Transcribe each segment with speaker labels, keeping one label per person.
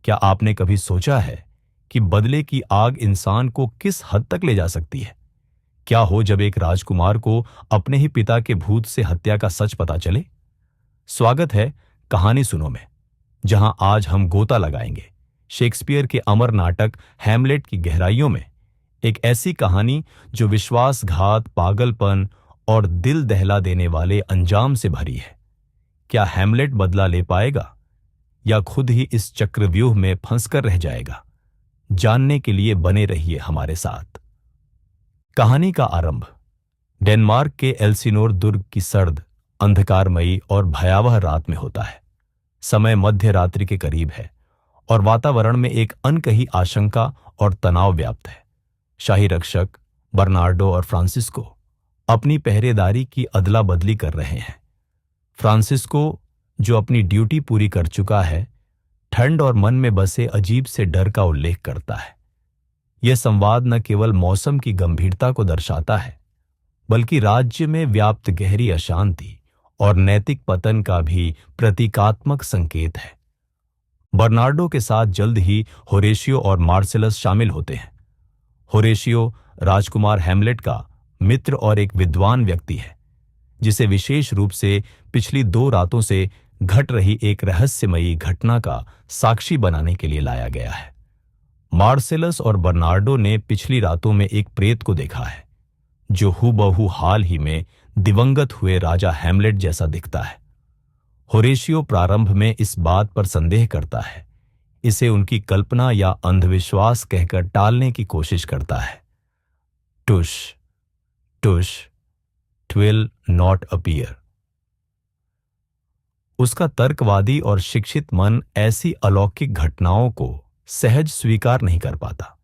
Speaker 1: क्या आपने कभी सोचा है कि बदले की आग इंसान को किस हद तक ले जा सकती है? क्या हो जब एक राजकुमार को अपने ही पिता के भूत से हत्या का सच पता चले? स्वागत है कहानी सुनो में, जहां आज हम गोता लगाएंगे शेक्सपियर के अमर नाटक हैमलेट की गहराइयों में। एक ऐसी कहानी जो विश्वासघात, पागलपन और दिल दहला देने वाले अंजाम से भरी है। क्या हैमलेट बदला ले पाएगा या खुद ही इस चक्रव्यूह में फंसकर रह जाएगा? जानने के लिए बने रहिए हमारे साथ। कहानी का आरंभ डेनमार्क के एल्सिनोर दुर्ग की सर्द, अंधकारमयी और भयावह रात में होता है। समय मध्य रात्रि के करीब है और वातावरण में एक अनकही आशंका और तनाव व्याप्त है। शाही रक्षक बर्नार्डो और फ्रांसिस्को अपनी पहरेदारी की अदला बदली कर रहे हैं। फ्रांसिस्को, जो अपनी ड्यूटी पूरी कर चुका है, ठंड और मन में बसे अजीब से डर का उल्लेख करता है। यह संवाद न केवल मौसम की गंभीरता को दर्शाता है, बल्कि राज्य में व्याप्त गहरी अशांति और नैतिक पतन का भी प्रतीकात्मक संकेत है। बर्नार्डो के साथ जल्द ही होरेशियो और मार्सेलस शामिल होते हैं। होरेशियो राजकुमार हैमलेट का मित्र और एक विद्वान व्यक्ति है, जिसे विशेष रूप से पिछली 2 रातों से घट रही एक रहस्यमयी घटना का साक्षी बनाने के लिए लाया गया है। मार्सेलस और बर्नार्डो ने पिछली रातों में एक प्रेत को देखा है, जो हूबहू हाल ही में दिवंगत हुए राजा हैमलेट जैसा दिखता है। होरेशियो प्रारंभ में इस बात पर संदेह करता है, इसे उनकी कल्पना या अंधविश्वास कहकर टालने की कोशिश करता है। टुश टुश, 'twill not appear। उसका तर्कवादी और शिक्षित मन ऐसी अलौकिक घटनाओं को सहज स्वीकार नहीं कर पाता,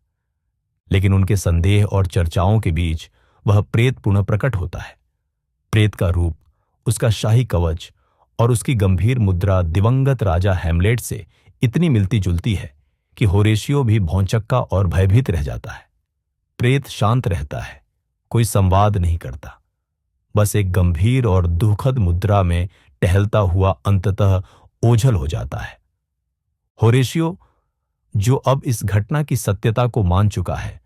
Speaker 1: लेकिन उनके संदेह और चर्चाओं के बीच वह प्रेत पुनः प्रकट होता है। प्रेत का रूप, उसका शाही कवच और उसकी गंभीर मुद्रा दिवंगत राजा हैमलेट से इतनी मिलती जुलती है कि होरेशियो भी भौंचक्का और भयभीत रह जाता है। प्रेत शांत रहता है, कोई संवाद नहीं करता, बस एक गंभीर और दुखद मुद्रा में टहलता हुआ अंततः ओझल हो जाता है। होरेशियो, जो अब इस घटना की सत्यता को मान चुका है,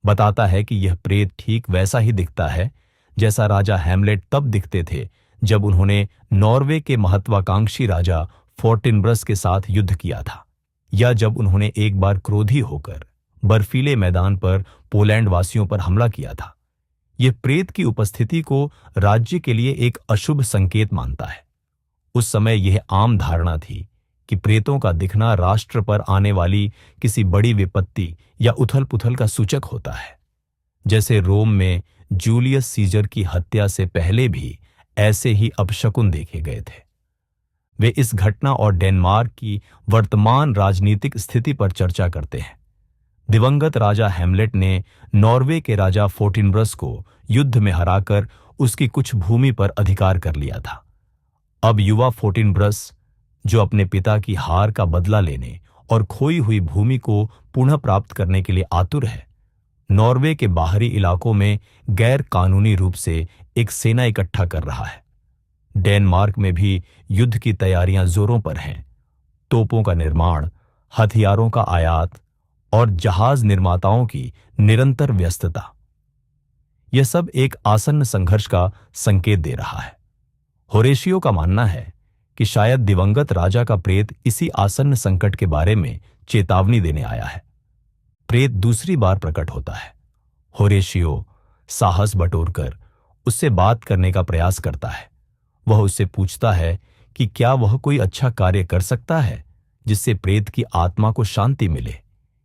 Speaker 1: बताता है कि यह प्रेत ठीक वैसा ही दिखता है जैसा राजा हैमलेट तब दिखते थे जब उन्होंने नॉर्वे के महत्वाकांक्षी राजा फोर्टिनब्रस के साथ युद्ध किया था, या जब उन्होंने एक बार क्रोधी होकर बर्फीले मैदान पर पोलैंड वासियों पर हमला किया था। यह प्रेत की उपस्थिति को राज्य के लिए एक अशुभ संकेत मानता है। उस समय यह आम धारणा थी कि प्रेतों का दिखना राष्ट्र पर आने वाली किसी बड़ी विपत्ति या उथल पुथल का सूचक होता है। जैसे रोम में जूलियस सीजर की हत्या से पहले भी ऐसे ही अपशकुन देखे गए थे। वे इस घटना और डेनमार्क की वर्तमान राजनीतिक स्थिति पर चर्चा करते हैं। दिवंगत राजा हैमलेट ने नॉर्वे के राजा फोर्टिनब्रस को युद्ध में हराकर उसकी कुछ भूमि पर अधिकार कर लिया था। अब युवा फोर्टिनब्रस, जो अपने पिता की हार का बदला लेने और खोई हुई भूमि को पुनः प्राप्त करने के लिए आतुर है, नॉर्वे के बाहरी इलाकों में गैर कानूनी रूप से एक सेना इकट्ठा कर रहा है। डेनमार्क में भी युद्ध की तैयारियां जोरों पर हैं। तोपों का निर्माण, हथियारों का आयात और जहाज निर्माताओं की निरंतर व्यस्तता, यह सब एक आसन्न संघर्ष का संकेत दे रहा है। होरेशियो का मानना है कि शायद दिवंगत राजा का प्रेत इसी आसन्न संकट के बारे में चेतावनी देने आया है। प्रेत दूसरी बार प्रकट होता है। होरेशियो साहस बटोरकर उससे बात करने का प्रयास करता है। वह उससे पूछता है कि क्या वह कोई अच्छा कार्य कर सकता है जिससे प्रेत की आत्मा को शांति मिले,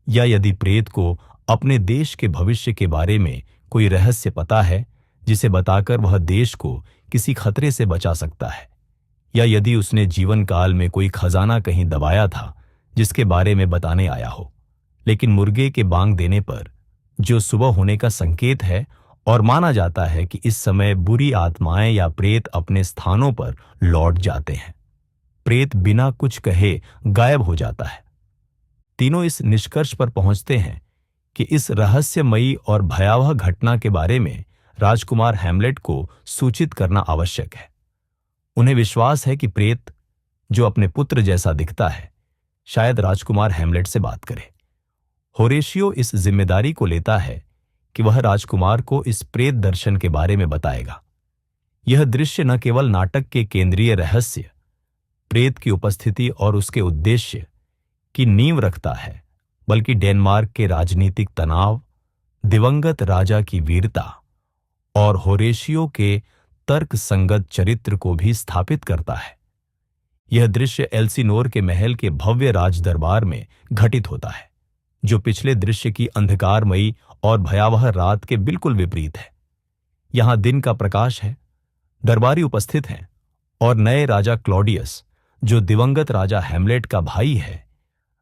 Speaker 1: या यदि प्रेत को अपने देश के भविष्य के बारे में कोई रहस्य पता है जिसे बताकर वह देश को किसी खतरे से बचा सकता है, या यदि उसने जीवन काल में कोई खजाना कहीं दबाया था जिसके बारे में बताने आया हो, लेकिन मुर्गे के बांग देने पर, जो सुबह होने का संकेत है और माना जाता है कि इस समय बुरी आत्माएं या प्रेत अपने स्थानों पर लौट जाते हैं, प्रेत बिना कुछ कहे गायब हो जाता है। तीनों इस निष्कर्ष पर पहुंचते हैं कि इस रहस्यमयी और भयावह घटना के बारे में राजकुमार हैमलेट को सूचित करना आवश्यक है। उन्हें विश्वास है कि प्रेत, जो अपने पुत्र जैसा दिखता है, शायद राजकुमार हैमलेट से बात करे। होरेशियो इस जिम्मेदारी को लेता है कि वह राजकुमार को इस प्रेत दर्शन के बारे में बताएगा। यह दृश्य न केवल नाटक के केंद्रीय रहस्य, प्रेत की उपस्थिति और उसके उद्देश्य की नींव रखता है, बल्कि डेनमार्क के राजनीतिक तनाव, दिवंगत राजा की वीरता और होरेशियो के तर्क संगत चरित्र को भी स्थापित करता है। यह दृश्य एल्सिनोर के महल के भव्य राज दरबार में घटित होता है, जो पिछले दृश्य की अंधकारमयी और भयावह रात के बिल्कुल विपरीत है। यहां दिन का प्रकाश है, दरबारी उपस्थित हैं और नए राजा क्लॉडियस, जो दिवंगत राजा हैमलेट का भाई है,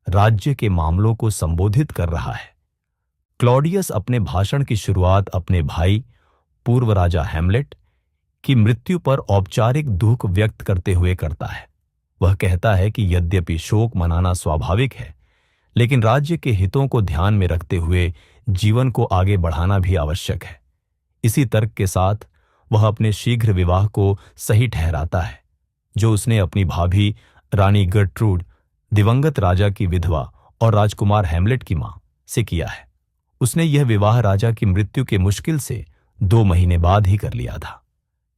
Speaker 1: राज्य के मामलों को संबोधित कर रहा है। क्लॉडियस अपने भाषण की शुरुआत अपने भाई, पूर्व राजा हैमलेट की मृत्यु पर औपचारिक दुख व्यक्त करते हुए करता है। वह कहता है कि यद्यपि शोक मनाना स्वाभाविक है, लेकिन राज्य के हितों को ध्यान में रखते हुए जीवन को आगे बढ़ाना भी आवश्यक है। इसी तर्क के साथ वह अपने शीघ्र विवाह को सही ठहराता है, जो उसने अपनी भाभी रानी गर्ट्रूड, दिवंगत राजा की विधवा और राजकुमार हैमलेट की मां से किया है। उसने यह विवाह राजा की मृत्यु के मुश्किल से 2 महीने बाद ही कर लिया था।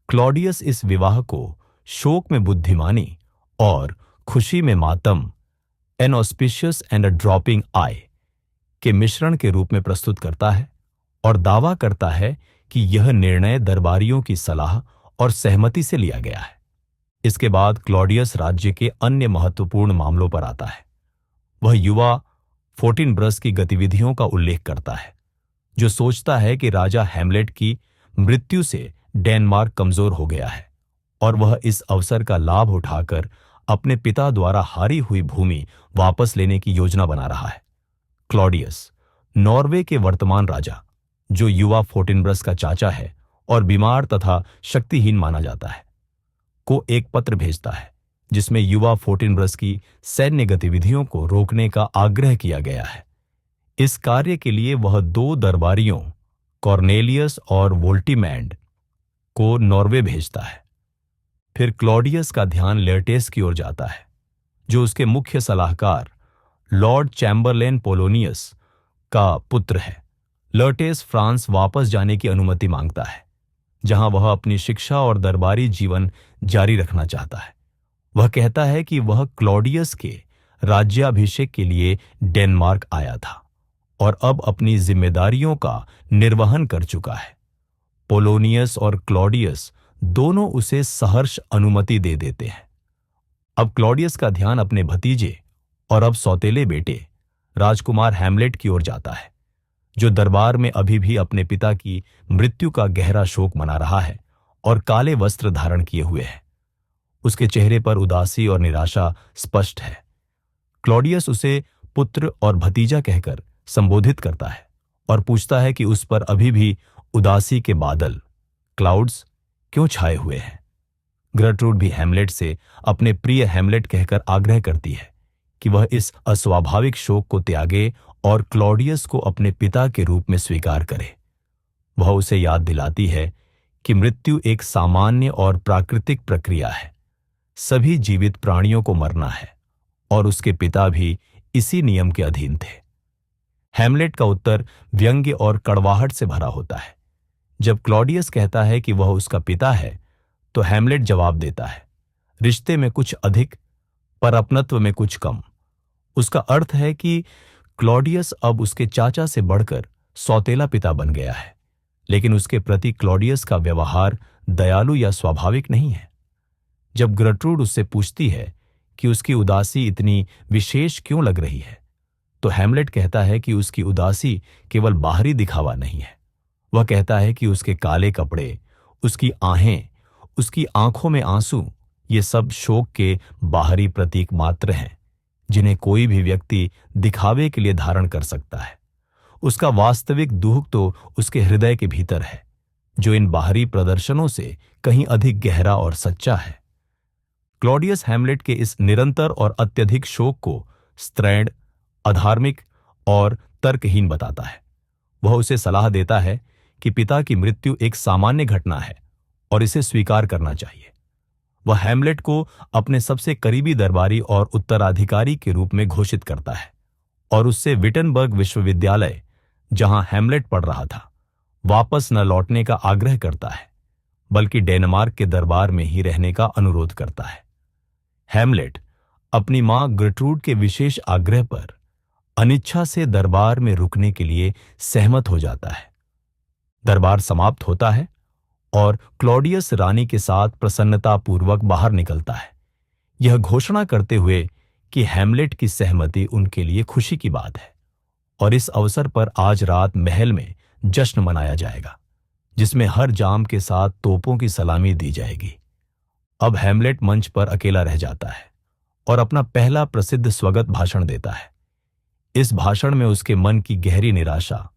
Speaker 1: क्लॉडियस इस विवाह को शोक में बुद्धिमानी और खुशी में मातम, an auspicious and a dropping eye के मिश्रण के रूप में प्रस्तुत करता है और दावा करता है कि यह निर्णय दरबारियों की सलाह और सहमति से लिया गया है। इसके बाद क्लॉडियस राज्य के अन्य महत्वपूर्ण मामलों पर आता है। वह युवा फोर्टिनब्रस की गतिविधियों का उल्लेख करता है, जो सोचता है कि राजा हैमलेट की मृत्यु से डेनमार्क कमजोर हो गया है और वह इस अवसर का लाभ उठाकर अपने पिता द्वारा हारी हुई भूमि वापस लेने की योजना बना रहा है। क्लॉडियस नॉर्वे के वर्तमान राजा, जो युवा फोर्टिनब्रस का चाचा है और बीमार तथा शक्तिहीन माना जाता है, को एक पत्र भेजता है, जिसमें युवा फोर्टिनब्रस की सैन्य गतिविधियों को रोकने का आग्रह किया गया है। इस कार्य के लिए वह 2 दरबारियों, कॉर्नेलियस और वोल्टीमैंड, को नॉर्वे भेजता है। फिर क्लॉडियस का ध्यान लेर्टेस की ओर जाता है, जो उसके मुख्य सलाहकार लॉर्ड चैम्बरलेन पोलोनियस का पुत्र है। लर्टेस फ्रांस वापस जाने की अनुमति मांगता है, जहां वह अपनी शिक्षा और दरबारी जीवन जारी रखना चाहता है। वह कहता है कि वह क्लॉडियस के राज्याभिषेक के लिए डेनमार्क आया था और अब अपनी जिम्मेदारियों का निर्वहन कर चुका है। पोलोनियस और क्लॉडियस दोनों उसे सहर्ष अनुमति दे देते हैं। अब क्लॉडियस का ध्यान अपने भतीजे और अब सौतेले बेटे राजकुमार हैमलेट की ओर जाता है, जो दरबार में अभी भी अपने पिता की मृत्यु का गहरा शोक मना रहा है और काले वस्त्र धारण किए हुए है। उसके चेहरे पर उदासी और निराशा स्पष्ट है। क्लॉडियस उसे पुत्र और भतीजा कहकर संबोधित करता है और पूछता है कि उस पर अभी भी उदासी के बादल, क्लाउड्स, क्यों छाए हुए हैं। गर्ट्रूड भी हैमलेट से अपने प्रिय हैमलेट कहकर आग्रह करती है कि वह इस अस्वाभाविक शोक को त्यागे और क्लॉडियस को अपने पिता के रूप में स्वीकार करे। वह उसे याद दिलाती है कि मृत्यु एक सामान्य और प्राकृतिक प्रक्रिया है। सभी जीवित प्राणियों को मरना है और उसके पिता भी इसी नियम के अधीन थे। हैमलेट का उत्तर व्यंग्य और कड़वाहट से भरा होता है। जब क्लॉडियस कहता है कि वह उसका पिता है, तो हैमलेट जवाब देता है, रिश्ते में कुछ अधिक, पर अपनत्व में कुछ कम। उसका अर्थ है कि क्लॉडियस अब उसके चाचा से बढ़कर सौतेला पिता बन गया है, लेकिन उसके प्रति क्लॉडियस का व्यवहार दयालु या स्वाभाविक नहीं है। जब गर्ट्रूड उससे पूछती है कि उसकी उदासी इतनी विशेष क्यों लग रही है, तो हैमलेट कहता है कि उसकी उदासी केवल बाहरी दिखावा नहीं है। वह कहता है कि उसके काले कपड़े, उसकी आहें, उसकी आंखों में आंसू, ये सब शोक के बाहरी प्रतीक मात्र हैं, जिन्हें कोई भी व्यक्ति दिखावे के लिए धारण कर सकता है। उसका वास्तविक दुख तो उसके हृदय के भीतर है, जो इन बाहरी प्रदर्शनों से कहीं अधिक गहरा और सच्चा है। क्लॉडियस हैमलेट के इस निरंतर और अत्यधिक शोक को स्त्रैण, अधार्मिक और तर्कहीन बताता है। वह उसे सलाह देता है कि पिता की मृत्यु एक सामान्य घटना है और इसे स्वीकार करना चाहिए। वह हैमलेट को अपने सबसे करीबी दरबारी और उत्तराधिकारी के रूप में घोषित करता है और उससे विटनबर्ग विश्वविद्यालय, जहां हैमलेट पढ़ रहा था, वापस न लौटने का आग्रह करता है, बल्कि डेनमार्क के दरबार में ही रहने का अनुरोध करता है। हैमलेट अपनी मां गर्ट्रूड के विशेष आग्रह पर अनिच्छा से दरबार में रुकने के लिए सहमत हो जाता है। दरबार समाप्त होता है और क्लॉडियस रानी के साथ प्रसन्नतापूर्वक बाहर निकलता है, यह घोषणा करते हुए कि हैमलेट की सहमति उनके लिए खुशी की बात है और इस अवसर पर आज रात महल में जश्न मनाया जाएगा, जिसमें हर जाम के साथ तोपों की सलामी दी जाएगी। अब हैमलेट मंच पर अकेला रह जाता है और अपना पहला प्रसिद्ध स्वगत भाषण देता है। इस भाषण में उसके मन की गहरी निराशा,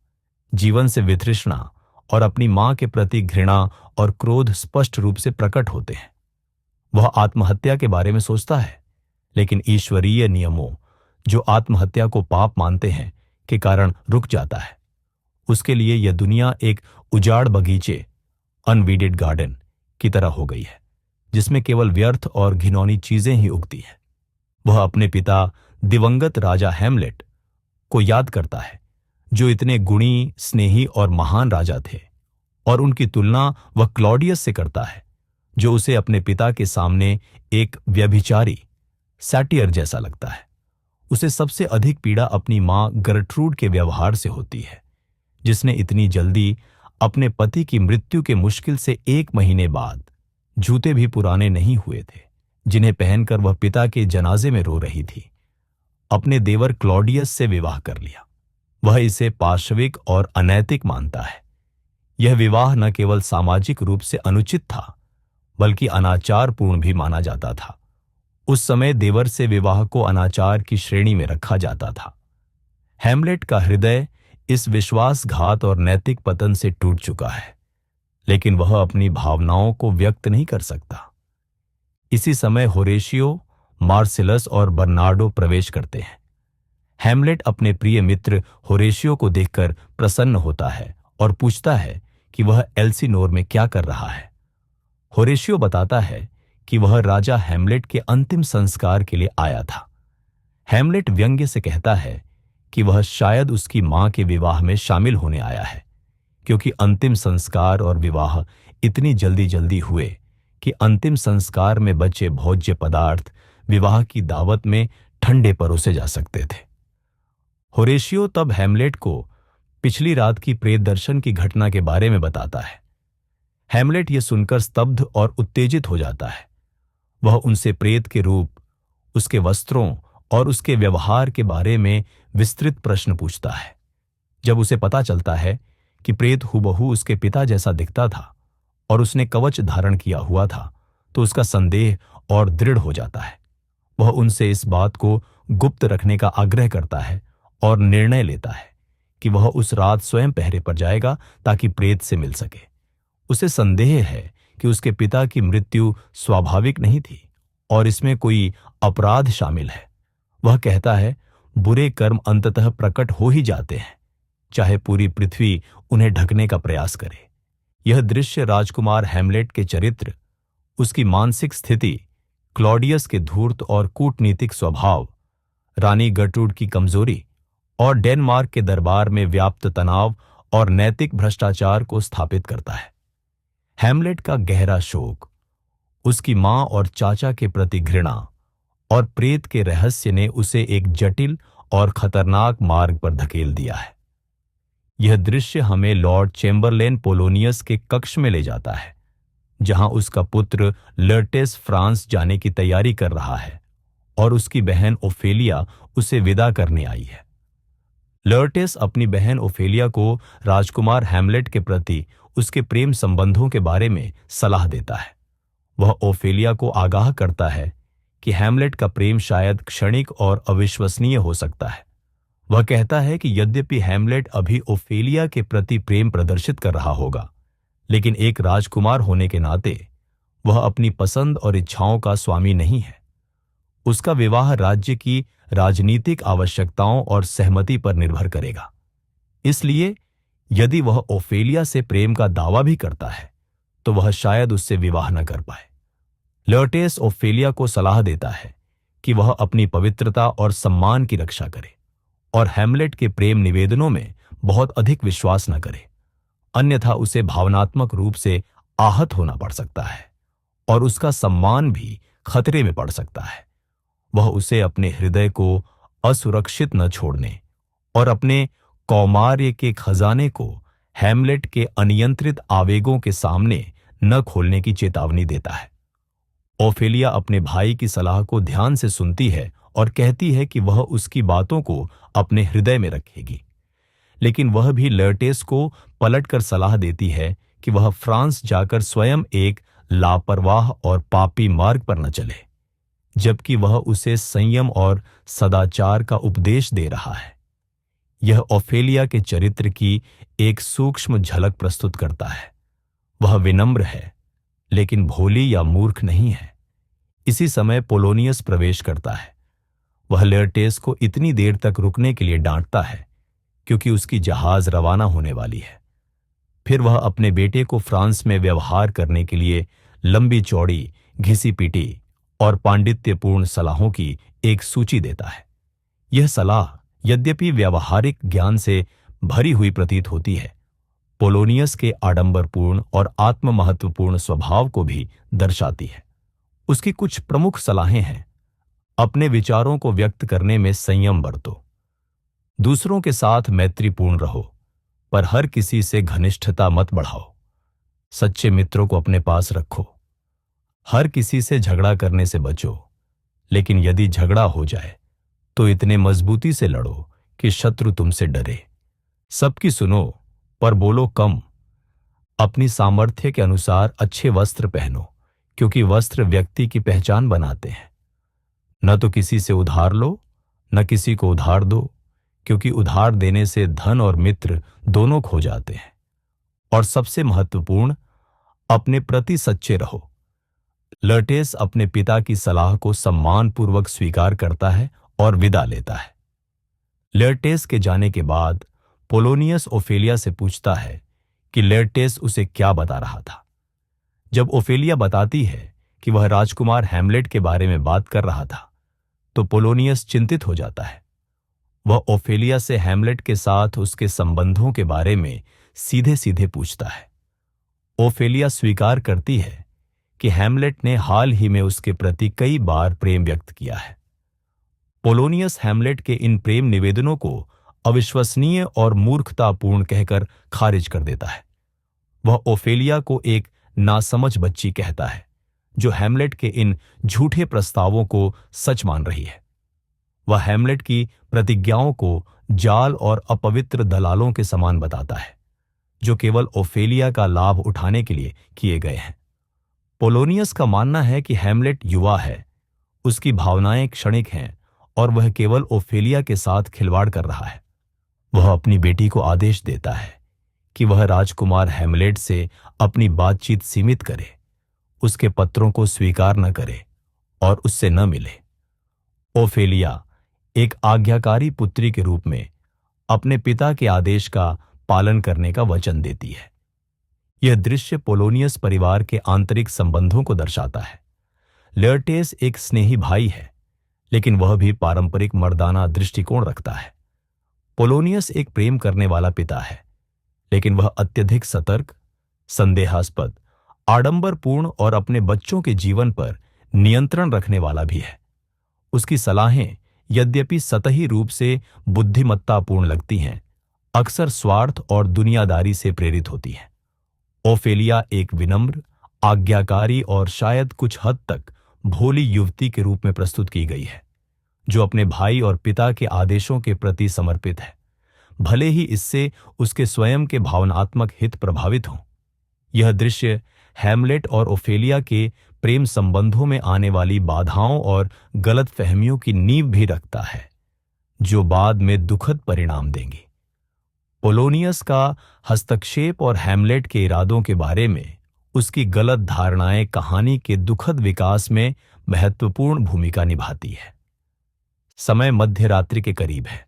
Speaker 1: जीवन से वितृष्णा और अपनी मां के प्रति घृणा और क्रोध स्पष्ट रूप से प्रकट होते हैं। वह आत्महत्या के बारे में सोचता है, लेकिन ईश्वरीय नियमों, जो आत्महत्या को पाप मानते हैं, के कारण रुक जाता है। उसके लिए यह दुनिया एक उजाड़ बगीचे, अनवीडेड गार्डन की तरह हो गई है, जिसमें केवल व्यर्थ और घिनौनी चीजें ही उगती हैं। वह अपने पिता दिवंगत राजा हैमलेट को याद करता है, जो इतने गुणी, स्नेही और महान राजा थे, और उनकी तुलना वह क्लॉडियस से करता है, जो उसे अपने पिता के सामने एक व्यभिचारी, सैटियर जैसा लगता है। उसे सबसे अधिक पीड़ा अपनी मां गर्ट्रूड के व्यवहार से होती है, जिसने इतनी जल्दी अपने पति की मृत्यु के मुश्किल से 1 महीने बाद जूते भी पुराने नहीं हुए थे, जिन्हें पहनकर वह पिता के जनाजे में रो रही थी, अपने देवर क्लॉडियस से विवाह कर लिया। वह इसे पाशविक और अनैतिक मानता है। यह विवाह न केवल सामाजिक रूप से अनुचित था, बल्कि अनाचारपूर्ण भी माना जाता था। उस समय देवर से विवाह को अनाचार की श्रेणी में रखा जाता था। हैमलेट का हृदय इस विश्वासघात और नैतिक पतन से टूट चुका है, लेकिन वह अपनी भावनाओं को व्यक्त नहीं कर सकता। इसी समय होरेशियो, मार्सिलस और बर्नार्डो प्रवेश करते हैं। हैमलेट अपने प्रिय मित्र होरेशियो को देखकर प्रसन्न होता है और पूछता है कि वह एल्सिनोर में क्या कर रहा है। होरेशियो बताता है कि वह राजा हैमलेट के अंतिम संस्कार के लिए आया था। हैमलेट व्यंग्य से कहता है कि वह शायद उसकी मां के विवाह में शामिल होने आया है, क्योंकि अंतिम संस्कार और विवाह इतनी जल्दी जल्दी हुए कि अंतिम संस्कार में बचे भोज्य पदार्थ विवाह की दावत में ठंडे परोसे जा सकते थे। होरेशियो तब हैमलेट को पिछली रात की प्रेत दर्शन की घटना के बारे में बताता है। हैमलेट यह सुनकर स्तब्ध और उत्तेजित हो जाता है। वह उनसे प्रेत के रूप, उसके वस्त्रों और उसके व्यवहार के बारे में विस्तृत प्रश्न पूछता है। जब उसे पता चलता है कि प्रेत हूबहू उसके पिता जैसा दिखता था और उसने कवच धारण किया हुआ था, तो उसका संदेह और दृढ़ हो जाता है। वह उनसे इस बात को गुप्त रखने का आग्रह करता है और निर्णय लेता है कि वह उस रात स्वयं पहरे पर जाएगा ताकि प्रेत से मिल सके। उसे संदेह है कि उसके पिता की मृत्यु स्वाभाविक नहीं थी और इसमें कोई अपराध शामिल है। वह कहता है, बुरे कर्म अंततः प्रकट हो ही जाते हैं, चाहे पूरी पृथ्वी उन्हें ढकने का प्रयास करे। यह दृश्य राजकुमार हैमलेट के चरित्र, उसकी मानसिक स्थिति, क्लॉडियस के धूर्त और कूटनीतिक स्वभाव, रानी गर्ट्रूड की कमजोरी और डेनमार्क के दरबार में व्याप्त तनाव और नैतिक भ्रष्टाचार को स्थापित करता है। हैमलेट का गहरा शोक, उसकी मां और चाचा के प्रति घृणा और प्रेत के रहस्य ने उसे एक जटिल और खतरनाक मार्ग पर धकेल दिया है। यह दृश्य हमें लॉर्ड चैम्बरलेन पोलोनियस के कक्ष में ले जाता है, जहां उसका पुत्र लर्टेस फ्रांस जाने की तैयारी कर रहा है और उसकी बहन ओफेलिया उसे विदा करने आई है। लर्टेस अपनी बहन ओफेलिया को राजकुमार हैमलेट के प्रति उसके प्रेम संबंधों के बारे में सलाह देता है। वह ओफेलिया को आगाह करता है कि हैमलेट का प्रेम शायद क्षणिक और अविश्वसनीय हो सकता है। वह कहता है कि यद्यपि हैमलेट अभी ओफेलिया के प्रति प्रेम प्रदर्शित कर रहा होगा, लेकिन एक राजकुमार होने के नाते वह अपनी पसंद और इच्छाओं का स्वामी नहीं है। उसका विवाह राज्य की राजनीतिक आवश्यकताओं और सहमति पर निर्भर करेगा। इसलिए यदि वह ओफेलिया से प्रेम का दावा भी करता है, तो वह शायद उससे विवाह न कर पाए। लर्टेस ओफेलिया को सलाह देता है कि वह अपनी पवित्रता और सम्मान की रक्षा करे और हैमलेट के प्रेम निवेदनों में बहुत अधिक विश्वास न करे, अन्यथा उसे भावनात्मक रूप से आहत होना पड़ सकता है और उसका सम्मान भी खतरे में पड़ सकता है। वह उसे अपने हृदय को असुरक्षित न छोड़ने और अपने कौमार्य के खजाने को हैमलेट के अनियंत्रित आवेगों के सामने न खोलने की चेतावनी देता है। ओफेलिया अपने भाई की सलाह को ध्यान से सुनती है और कहती है कि वह उसकी बातों को अपने हृदय में रखेगी, लेकिन वह भी लर्टेस को पलटकर सलाह देती है कि वह फ्रांस जाकर स्वयं एक लापरवाह और पापी मार्ग पर न चले, जबकि वह उसे संयम और सदाचार का उपदेश दे रहा है। यह ओफेलिया के चरित्र की एक सूक्ष्म झलक प्रस्तुत करता है। वह विनम्र है, लेकिन भोली या मूर्ख नहीं है। इसी समय पोलोनियस प्रवेश करता है। वह लर्टेस को इतनी देर तक रुकने के लिए डांटता है क्योंकि उसकी जहाज रवाना होने वाली है। फिर वह अपने बेटे को फ्रांस में व्यवहार करने के लिए लंबी चौड़ी, घिसी पीटी और पांडित्यपूर्ण सलाहों की एक सूची देता है। यह सलाह यद्यपि व्यावहारिक ज्ञान से भरी हुई प्रतीत होती है, पोलोनियस के आडंबरपूर्ण और आत्ममहत्वपूर्ण स्वभाव को भी दर्शाती है। उसकी कुछ प्रमुख सलाहें हैं। अपने विचारों को व्यक्त करने में संयम बरतो, दूसरों के साथ मैत्रीपूर्ण रहो, पर हर किसी से घनिष्ठता मत बढ़ाओ, सच्चे मित्रों को अपने पास रखो, हर किसी से झगड़ा करने से बचो, लेकिन यदि झगड़ा हो जाए तो इतने मजबूती से लड़ो कि शत्रु तुमसे डरे। सबकी सुनो पर बोलो कम। अपनी सामर्थ्य के अनुसार अच्छे वस्त्र पहनो, क्योंकि वस्त्र व्यक्ति की पहचान बनाते हैं। न तो किसी से उधार लो, न किसी को उधार दो, क्योंकि उधार देने से धन और मित्र दोनों खो जाते हैं। और सबसे महत्वपूर्ण, अपने प्रति सच्चे रहो। लर्टेस अपने पिता की सलाह को सम्मानपूर्वक स्वीकार करता है और विदा लेता है। लर्टेस के जाने के बाद पोलोनियस ओफेलिया से पूछता है कि लर्टेस उसे क्या बता रहा था। जब ओफेलिया बताती है कि वह राजकुमार हैमलेट के बारे में बात कर रहा था, तो पोलोनियस चिंतित हो जाता है। वह ओफेलिया से हैमलेट के साथ उसके संबंधों के बारे में सीधे सीधे पूछता है। ओफेलिया स्वीकार करती है कि हैमलेट ने हाल ही में उसके प्रति कई बार प्रेम व्यक्त किया है। पोलोनियस हैमलेट के इन प्रेम निवेदनों को अविश्वसनीय और मूर्खतापूर्ण कहकर खारिज कर देता है। वह ओफेलिया को एक नासमझ बच्ची कहता है, जो हैमलेट के इन झूठे प्रस्तावों को सच मान रही है। वह हैमलेट की प्रतिज्ञाओं को जाल और अपवित्र दलालों के समान बताता है, जो केवल ओफेलिया का लाभ उठाने के लिए किए गए हैं। पोलोनियस का मानना है कि हैमलेट युवा है, उसकी भावनाएं क्षणिक हैं और वह केवल ओफेलिया के साथ खिलवाड़ कर रहा है। वह अपनी बेटी को आदेश देता है कि वह राजकुमार हैमलेट से अपनी बातचीत सीमित करे, उसके पत्रों को स्वीकार न करे और उससे न मिले। ओफेलिया एक आज्ञाकारी पुत्री के रूप में अपने पिता के आदेश का पालन करने का वचन देती है। यह दृश्य पोलोनियस परिवार के आंतरिक संबंधों को दर्शाता है। लर्टेस एक स्नेही भाई है, लेकिन वह भी पारंपरिक मर्दाना दृष्टिकोण रखता है। पोलोनियस एक प्रेम करने वाला पिता है, लेकिन वह अत्यधिक सतर्क, संदेहास्पद, आडंबरपूर्ण और अपने बच्चों के जीवन पर नियंत्रण रखने वाला भी है। उसकी सलाहें यद्यपि सतही रूप से बुद्धिमत्तापूर्ण लगती हैं, अक्सर स्वार्थ और दुनियादारी से प्रेरित होती हैं। ओफेलिया एक विनम्र, आज्ञाकारी और शायद कुछ हद तक भोली युवती के रूप में प्रस्तुत की गई है, जो अपने भाई और पिता के आदेशों के प्रति समर्पित है, भले ही इससे उसके स्वयं के भावनात्मक हित प्रभावित हों। यह दृश्य हैमलेट और ओफेलिया के प्रेम संबंधों में आने वाली बाधाओं और गलतफहमियों की नींव भी रखता है, जो बाद में दुखद परिणाम देंगी। पोलोनियस का हस्तक्षेप और हैमलेट के इरादों के बारे में उसकी गलत धारणाएं कहानी के दुखद विकास में महत्वपूर्ण भूमिका निभाती है। समय मध्य रात्रि के करीब है।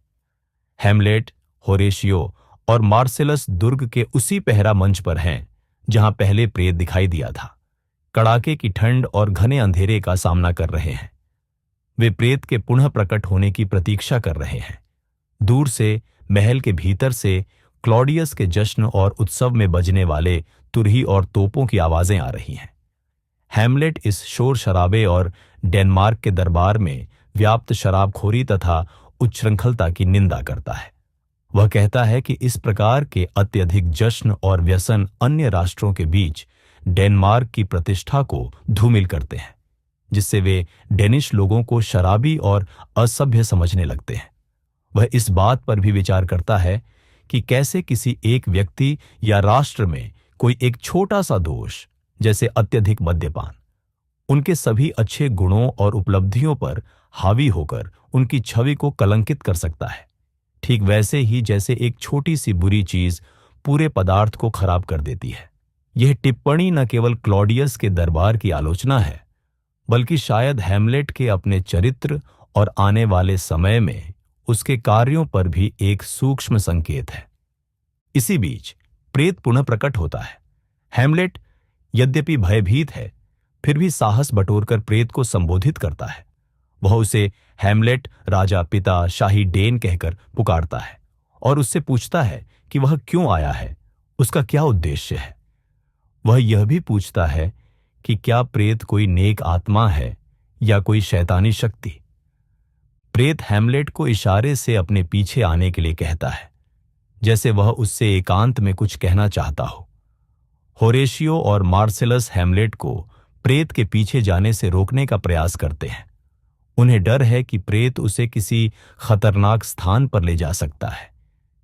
Speaker 1: हैमलेट, होरेशियो और मार्सेलस दुर्ग के उसी पहरा मंच पर हैं जहां पहले प्रेत दिखाई दिया था। कड़ाके की ठंड और घने अंधेरे का सामना कर रहे हैं। वे प्रेत के पुनः प्रकट होने की प्रतीक्षा कर रहे हैं। दूर से, महल के भीतर से क्लॉडियस के जश्न और उत्सव में बजने वाले तुरही और तोपों की आवाजें आ रही हैं। हैमलेट इस शोर शराबे और डेनमार्क के दरबार में व्याप्त शराबखोरी तथा उच्छृंखलता की निंदा करता है। वह कहता है कि इस प्रकार के अत्यधिक जश्न और व्यसन अन्य राष्ट्रों के बीच डेनमार्क की प्रतिष्ठा को धूमिल करते हैं, जिससे वे डेनिश लोगों को शराबी और असभ्य समझने लगते हैं। वह इस बात पर भी विचार करता है कि कैसे किसी एक व्यक्ति या राष्ट्र में कोई एक छोटा सा दोष, जैसे अत्यधिक मद्यपान, उनके सभी अच्छे गुणों और उपलब्धियों पर हावी होकर उनकी छवि को कलंकित कर सकता है, ठीक वैसे ही जैसे एक छोटी सी बुरी चीज पूरे पदार्थ को खराब कर देती है। यह टिप्पणी न केवल क्लॉडियस के दरबार की आलोचना है, बल्कि शायद हैमलेट के अपने चरित्र और आने वाले समय में उसके कार्यों पर भी एक सूक्ष्म संकेत है। इसी बीच प्रेत पुनः प्रकट होता है। हैमलेट यद्यपि भयभीत है, फिर भी साहस बटोरकर प्रेत को संबोधित करता है। वह उसे हैमलेट, राजा, पिता, शाही डेन कहकर पुकारता है और उससे पूछता है कि वह क्यों आया है, उसका क्या उद्देश्य है। वह यह भी पूछता है कि क्या प्रेत कोई नेक आत्मा है या कोई शैतानी शक्ति। प्रेत हैमलेट को इशारे से अपने पीछे आने के लिए कहता है, जैसे वह उससे एकांत में कुछ कहना चाहता हो। होरेशियो और मार्सेलस हैमलेट को प्रेत के पीछे जाने से रोकने का प्रयास करते हैं। उन्हें डर है कि प्रेत उसे किसी खतरनाक स्थान पर ले जा सकता है,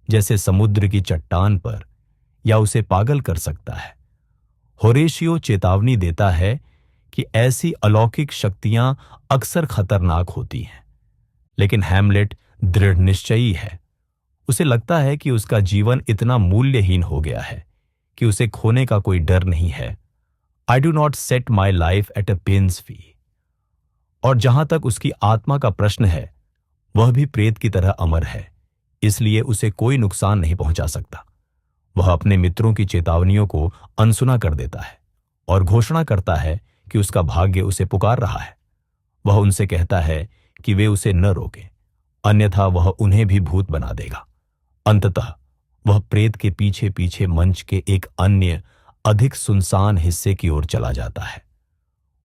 Speaker 1: जैसे समुद्र की चट्टान पर, या उसे पागल कर सकता है। होरेशियो चेतावनी देता है कि ऐसी अलौकिक शक्तियां अक्सर खतरनाक होती हैं, लेकिन हैमलेट दृढ़ निश्चयी है। उसे लगता है कि उसका जीवन इतना मूल्यहीन हो गया है कि उसे खोने का कोई डर नहीं है। I do not set my life at a pin's fee. और जहां तक उसकी आत्मा का प्रश्न है, वह भी प्रेत की तरह अमर है, इसलिए उसे कोई नुकसान नहीं पहुंचा सकता। वह अपने मित्रों की चेतावनियों को अनसुना कर देता है और घोषणा करता है कि उसका भाग्य उसे पुकार रहा है। वह उनसे कहता है कि वे उसे न रोकें, अन्यथा वह उन्हें भी भूत बना देगा। अंततः वह प्रेत के पीछे पीछे मंच के एक अन्य अधिक सुनसान हिस्से की ओर चला जाता है।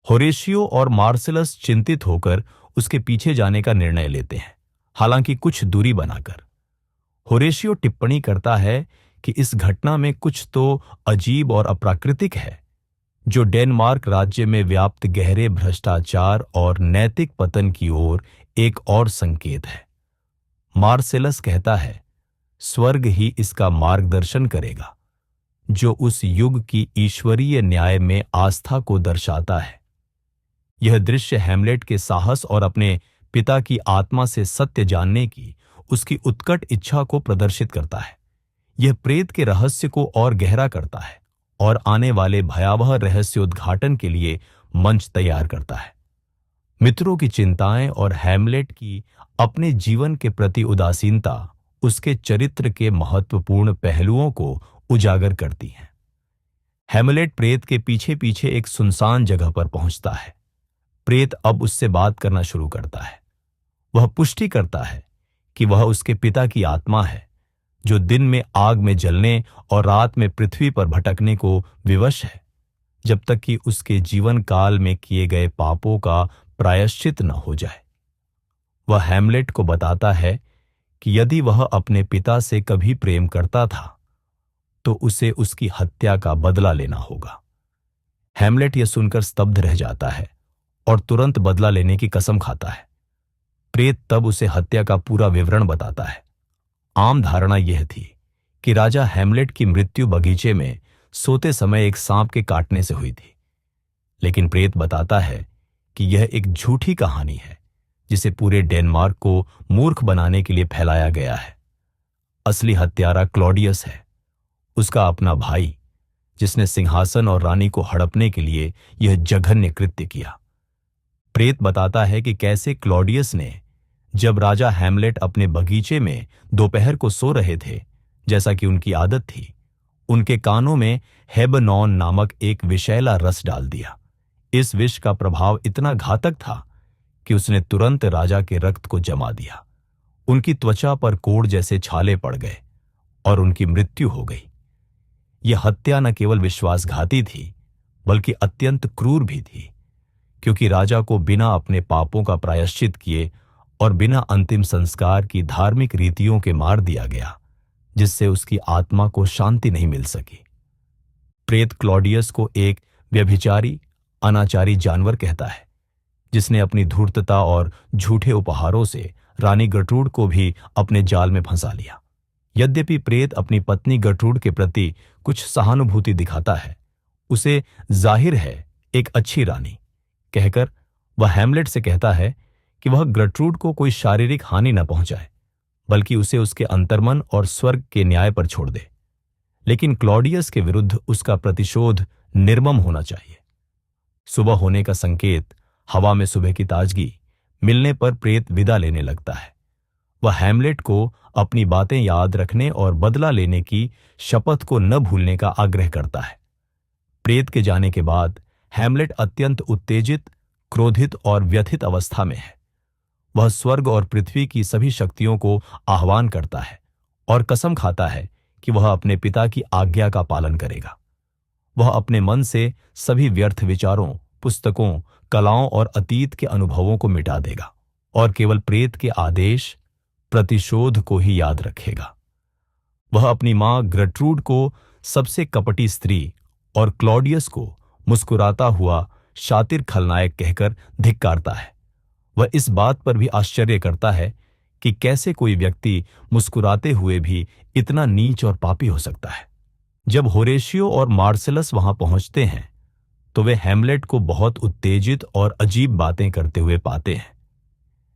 Speaker 1: होरेशियो और मार्सेलस चिंतित होकर उसके पीछे जाने का निर्णय लेते हैं, हालांकि कुछ दूरी बनाकर। होरेशियो टिप्पणी करता है कि इस घटना में कुछ तो अजीब और अप्राकृतिक है, जो डेनमार्क राज्य में व्याप्त गहरे भ्रष्टाचार और नैतिक पतन की ओर एक और संकेत है। मार्सेलस कहता है, स्वर्ग ही इसका मार्गदर्शन करेगा, जो उस युग की ईश्वरीय न्याय में आस्था को दर्शाता है। यह दृश्य हैमलेट के साहस और अपने पिता की आत्मा से सत्य जानने की उसकी उत्कट इच्छा को प्रदर्शित करता है। यह प्रेत के रहस्य को और गहरा करता है और आने वाले भयावह रहस्योद्घाटन के लिए मंच तैयार करता है। मित्रों की चिंताएं और हैमलेट की अपने जीवन के प्रति उदासीनता उसके चरित्र के महत्वपूर्ण पहलुओं को उजागर करती हैं। हैमलेट प्रेत के पीछे पीछे एक सुनसान जगह पर पहुंचता है। प्रेत अब उससे बात करना शुरू करता है। वह पुष्टि करता है कि वह उसके पिता की आत्मा है, जो दिन में आग में जलने और रात में पृथ्वी पर भटकने को विवश है, जब तक कि उसके जीवन काल में किए गए पापों का प्रायश्चित न हो जाए। वह हैमलेट को बताता है कि यदि वह अपने पिता से कभी प्रेम करता था, तो उसे उसकी हत्या का बदला लेना होगा। हैमलेट यह सुनकर स्तब्ध रह जाता है और तुरंत बदला लेने की कसम खाता है। प्रेत तब उसे हत्या का पूरा विवरण बताता है। आम धारणा यह थी कि राजा हैमलेट की मृत्यु बगीचे में सोते समय एक सांप के काटने से हुई थी, लेकिन प्रेत बताता है कि यह एक झूठी कहानी है, जिसे पूरे डेनमार्क को मूर्ख बनाने के लिए फैलाया गया है। असली हत्यारा क्लॉडियस है, उसका अपना भाई, जिसने सिंहासन और रानी को हड़पने के लिए यह जघन्य कृत्य किया। प्रेत बताता है कि कैसे क्लॉडियस ने, जब राजा हैमलेट अपने बगीचे में दोपहर को सो रहे थे, जैसा कि उनकी आदत थी, उनके कानों में हेबनॉन नामक एक विषैला रस डाल दिया, इस विष का प्रभाव इतना घातक था कि उसने तुरंत राजा के रक्त को जमा दिया। उनकी त्वचा पर कोढ़ जैसे छाले पड़ गए और उनकी मृत्यु हो गई। यह हत्या न केवल विश्वासघाती थी, बल्कि अत्यंत क्रूर भी थी, क्योंकि राजा को बिना अपने पापों का प्रायश्चित किए और बिना अंतिम संस्कार की धार्मिक रीतियों के मार दिया गया, जिससे उसकी आत्मा को शांति नहीं मिल सकी। प्रेत क्लॉडियस को एक व्यभिचारी, अनाचारी जानवर कहता है, जिसने अपनी धूर्तता और झूठे उपहारों से रानी गर्ट्रूड को भी अपने जाल में फंसा लिया। यद्यपि प्रेत अपनी पत्नी गर्ट्रूड के प्रति कुछ सहानुभूति दिखाता है, उसे जाहिर है एक अच्छी रानी कहकर वह हैमलेट से कहता है कि वह गर्ट्रूड को कोई शारीरिक हानि न पहुंचाए, बल्कि उसे उसके अंतर्मन और स्वर्ग के न्याय पर छोड़ दे। लेकिन क्लॉडियस के विरुद्ध उसका प्रतिशोध निर्मम होना चाहिए। सुबह होने का संकेत, हवा में सुबह की ताजगी मिलने पर प्रेत विदा लेने लगता है। वह हैमलेट को अपनी बातें याद रखने और बदला लेने की शपथ को न भूलने का आग्रह करता है। प्रेत के जाने के बाद हैमलेट अत्यंत उत्तेजित, क्रोधित और व्यथित अवस्था में है। वह स्वर्ग और पृथ्वी की सभी शक्तियों को आह्वान करता है और कसम खाता है कि वह अपने पिता की आज्ञा का पालन करेगा। वह अपने मन से सभी व्यर्थ विचारों, पुस्तकों, कलाओं और अतीत के अनुभवों को मिटा देगा और केवल प्रेत के आदेश, प्रतिशोध को ही याद रखेगा। वह अपनी मां गर्ट्रूड को सबसे कपटी स्त्री और क्लॉडियस को मुस्कुराता हुआ शातिर खलनायक कहकर धिक्कारता है। वह इस बात पर भी आश्चर्य करता है कि कैसे कोई व्यक्ति मुस्कुराते हुए भी इतना नीच और पापी हो सकता है। जब होरेशियो और मार्सेलस वहां पहुंचते हैं तो वे हैमलेट को बहुत उत्तेजित और अजीब बातें करते हुए पाते हैं।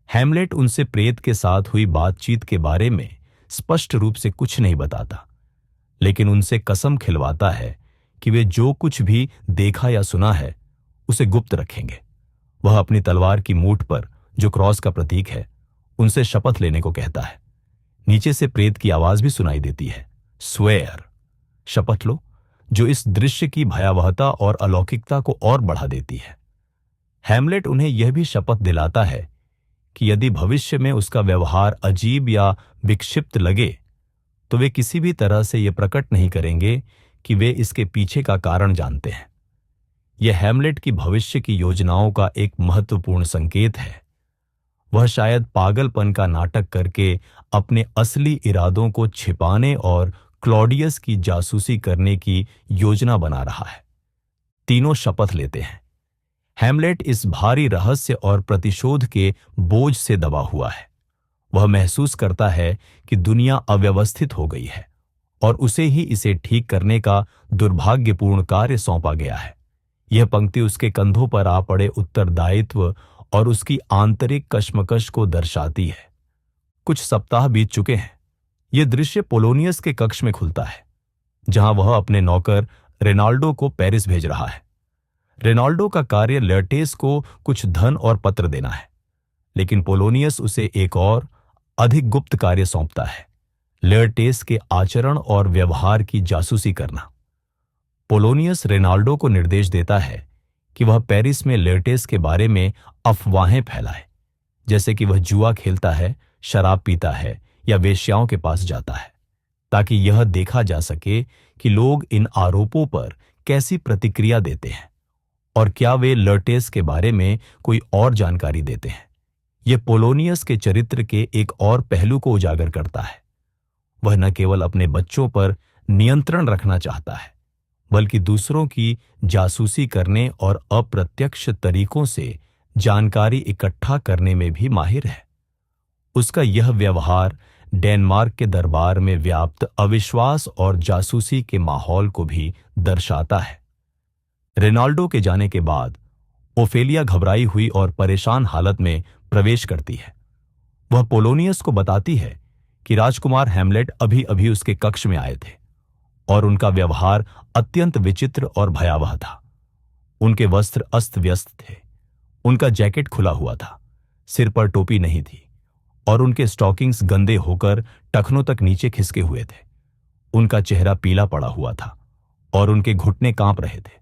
Speaker 1: हैमलेट उनसे प्रेत के साथ हुई बातचीत के बारे में स्पष्ट रूप से कुछ नहीं बताता, लेकिन उनसे कसम खिलवाता है कि वे जो कुछ भी देखा या सुना है उसे गुप्त रखेंगे। वह अपनी तलवार की मूठ पर, जो क्रॉस का प्रतीक है, उनसे शपथ लेने को कहता है। नीचे से प्रेत की आवाज भी सुनाई देती है, स्वेयर, शपथ लो, जो इस दृश्य की भयावहता और अलौकिकता को और बढ़ा देती है। हैमलेट उन्हें यह भी शपथ दिलाता है कि यदि भविष्य में उसका व्यवहार अजीब या विक्षिप्त लगे तो वे किसी भी तरह से यह प्रकट नहीं करेंगे कि वे इसके पीछे का कारण जानते हैं। यह हैमलेट की भविष्य की योजनाओं का एक महत्वपूर्ण संकेत है। वह शायद पागलपन का नाटक करके अपने असली इरादों को छिपाने और क्लॉडियस की जासूसी करने की योजना बना रहा है। तीनों शपथ लेते हैं। हैमलेट इस भारी रहस्य और प्रतिशोध के बोझ से दबा हुआ है। वह महसूस करता है कि दुनिया अव्यवस्थित हो गई है और उसे ही इसे ठीक करने का दुर्भाग्यपूर्ण कार्य सौंपा गया है। यह पंक्ति उसके कंधों पर आ पड़े उत्तरदायित्व और उसकी आंतरिक कश्मकश को दर्शाती है। कुछ सप्ताह बीत चुके हैं। यह दृश्य पोलोनियस के कक्ष में खुलता है, जहां वह अपने नौकर रेनाल्डो को पेरिस भेज रहा है। रेनाल्डो का कार्य लर्टेस को कुछ धन और पत्र देना है, लेकिन पोलोनियस उसे एक और अधिक गुप्त कार्य सौंपता है, लर्टेस के आचरण और व्यवहार की जासूसी करना। पोलोनियस रेनाल्डो को निर्देश देता है कि वह पेरिस में लर्टेस के बारे में अफवाहें फैलाए, जैसे कि वह जुआ खेलता है, शराब पीता है या वेश्याओं के पास जाता है, ताकि यह देखा जा सके कि लोग इन आरोपों पर कैसी प्रतिक्रिया देते हैं और क्या वे लर्टेस के बारे में कोई और जानकारी देते हैं। यह पोलोनियस के चरित्र के एक और पहलू को उजागर करता है। वह न केवल अपने बच्चों पर नियंत्रण रखना चाहता है, बल्कि दूसरों की जासूसी करने और अप्रत्यक्ष तरीकों से जानकारी इकट्ठा करने में भी माहिर है। उसका यह व्यवहार डेनमार्क के दरबार में व्याप्त अविश्वास और जासूसी के माहौल को भी दर्शाता है। रेनाल्डो के जाने के बाद ओफेलिया घबराई हुई और परेशान हालत में प्रवेश करती है। वह पोलोनियस को बताती है कि राजकुमार हैमलेट अभी अभी उसके कक्ष में आए थे और उनका व्यवहार अत्यंत विचित्र और भयावह था। उनके वस्त्र अस्त व्यस्त थे, उनका जैकेट खुला हुआ था, सिर पर टोपी नहीं थी और उनके स्टॉकिंग्स गंदे होकर टखनों तक नीचे खिसके हुए थे। उनका चेहरा पीला पड़ा हुआ था और उनके घुटने कांप रहे थे।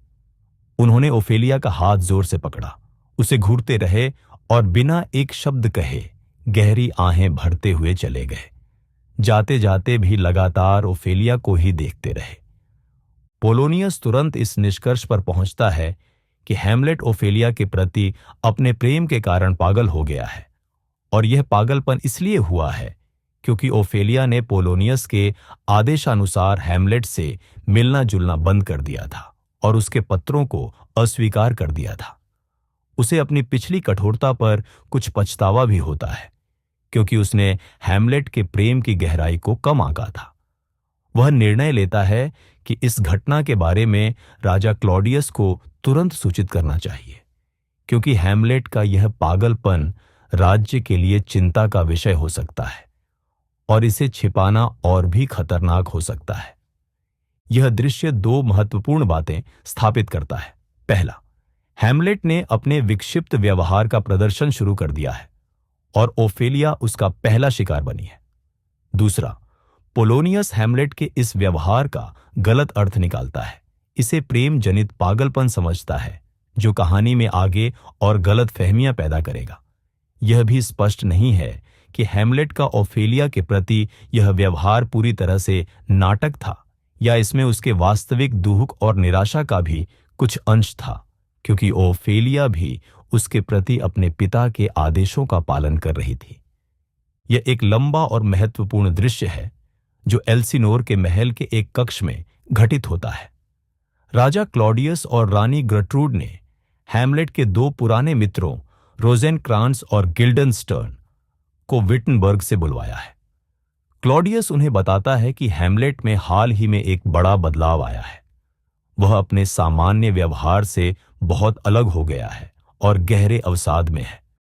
Speaker 1: उन्होंने ओफेलिया का हाथ जोर से पकड़ा, उसे घूरते रहे और बिना एक शब्द कहे गहरी आहें भरते हुए चले गए। जाते जाते भी लगातार ओफेलिया को ही देखते रहे। पोलोनियस तुरंत इस निष्कर्ष पर पहुंचता है कि हैमलेट ओफेलिया के प्रति अपने प्रेम के कारण पागल हो गया है, और यह पागलपन इसलिए हुआ है क्योंकि ओफेलिया ने पोलोनियस के आदेशानुसार हैमलेट से मिलना जुलना बंद कर दिया था और उसके पत्रों को अस्वीकार कर दिया था। उसे अपनी पिछली कठोरता पर कुछ पछतावा भी होता है, क्योंकि उसने हैमलेट के प्रेम की गहराई को कम आंका था। वह निर्णय लेता है कि इस घटना के बारे में राजा क्लॉडियस को तुरंत सूचित करना चाहिए, क्योंकि हैमलेट का यह पागलपन राज्य के लिए चिंता का विषय हो सकता है और इसे छिपाना और भी खतरनाक हो सकता है। यह दृश्य दो महत्वपूर्ण बातें स्थापित करता है। पहला, हैमलेट ने अपने विक्षिप्त व्यवहार का प्रदर्शन शुरू कर दिया है और ओफेलिया उसका पहला शिकार बनी है। दूसरा, पोलोनियस हैमलेट के इस व्यवहार का गलत अर्थ निकालता है, इसे प्रेम जनित पागलपन समझता है जो कहानी में आगे और गलत फहमियां पैदा करेगा। यह भी स्पष्ट नहीं है कि हैमलेट का ओफेलिया के प्रति यह व्यवहार पूरी तरह से नाटक था या इसमें उसके वास्तविक दुख और निराशा का भी कुछ अंश था, क्योंकि ओफेलिया भी उसके प्रति अपने पिता के आदेशों का पालन कर रही थी। यह एक लंबा और महत्वपूर्ण दृश्य है जो एल्सिनोर के महल के एक कक्ष में घटित होता है। राजा क्लॉडियस और रानी ग्रट्रूड ने हैमलेट के दो पुराने मित्रों रोजेनक्रांस और गिल्डनस्टर्न को विटनबर्ग से बुलवाया है। क्लॉडियस उन्हें बताता है कि हैमलेट में हाल ही में एक बड़ा बदलाव आया है। वह अपने सामान्य व्यवहार से बहुत अलग हो गया है और गहरे अवसाद में है।